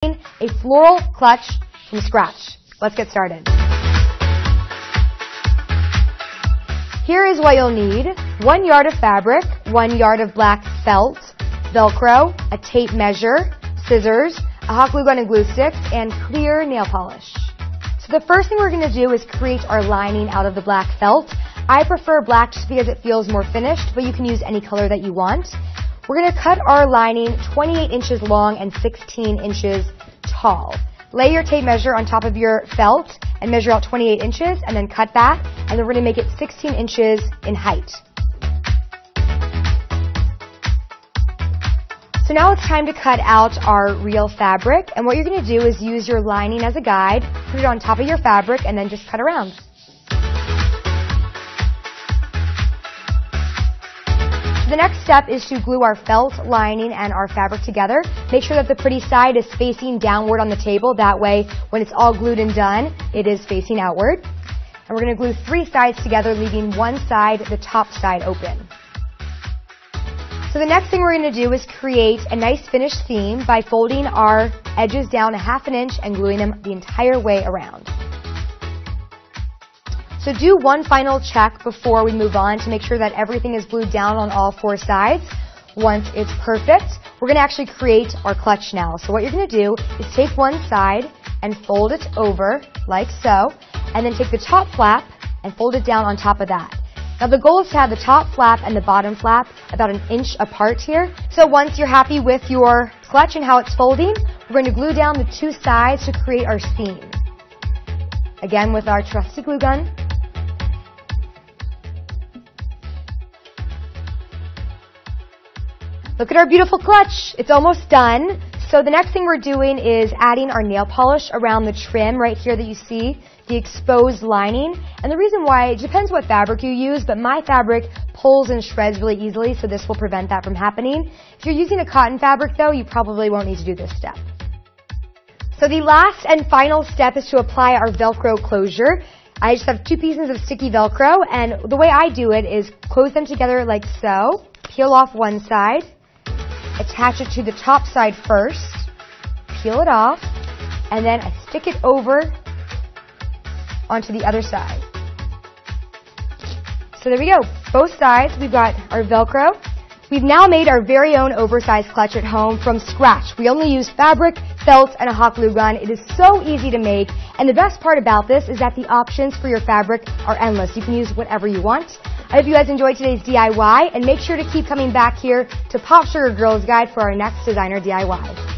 a floral clutch from scratch. Let's get started. Here is what you'll need: 1 yard of fabric, 1 yard of black felt, Velcro, a tape measure, scissors, a hot glue gun and glue sticks, and clear nail polish. So the first thing we're going to do is create our lining out of the black felt. I prefer black just because it feels more finished, but you can use any color that you want. We're going to cut our lining 28 inches long and 16 inches tall. Lay your tape measure on top of your felt and measure out 28 inches and then cut that, and then we're going to make it 16 inches in height. So now it's time to cut out our real fabric, and what you're going to do is use your lining as a guide, put it on top of your fabric, and then just cut around. The next step is to glue our felt lining and our fabric together. Make sure that the pretty side is facing downward on the table. That way, when it's all glued and done, it is facing outward. And we're going to glue 3 sides together, leaving one side, the top side, open. So the next thing we're going to do is create a nice finished seam by folding our edges down 1/2 inch and gluing them the entire way around. So do one final check before we move on to make sure that everything is glued down on all 4 sides. Once it's perfect, we're going to actually create our clutch now. So what you're going to do is take one side and fold it over like so, and then take the top flap and fold it down on top of that. Now the goal is to have the top flap and the bottom flap about 1 inch apart here. So once you're happy with your clutch and how it's folding, we're going to glue down the 2 sides to create our seam. Again with our trusty glue gun. Look at our beautiful clutch. It's almost done. So the next thing we're doing is adding our nail polish around the trim right here that you see, the exposed lining. And the reason why, it depends what fabric you use, but my fabric pulls and shreds really easily, so this will prevent that from happening. If you're using a cotton fabric though, you probably won't need to do this step. So the last and final step is to apply our Velcro closure. I just have 2 pieces of sticky Velcro, and the way I do it is close them together like so, peel off one side, attach it to the top side first, peel it off, and then I stick it over onto the other side. So there we go. Both sides, we've got our Velcro. We've now made our very own oversized clutch at home from scratch. We only use fabric, felt, and a hot glue gun. It is so easy to make, and the best part about this is that the options for your fabric are endless. You can use whatever you want. I hope you guys enjoyed today's DIY, and make sure to keep coming back here to Pop Sugar Girls Guide for our next designer DIY.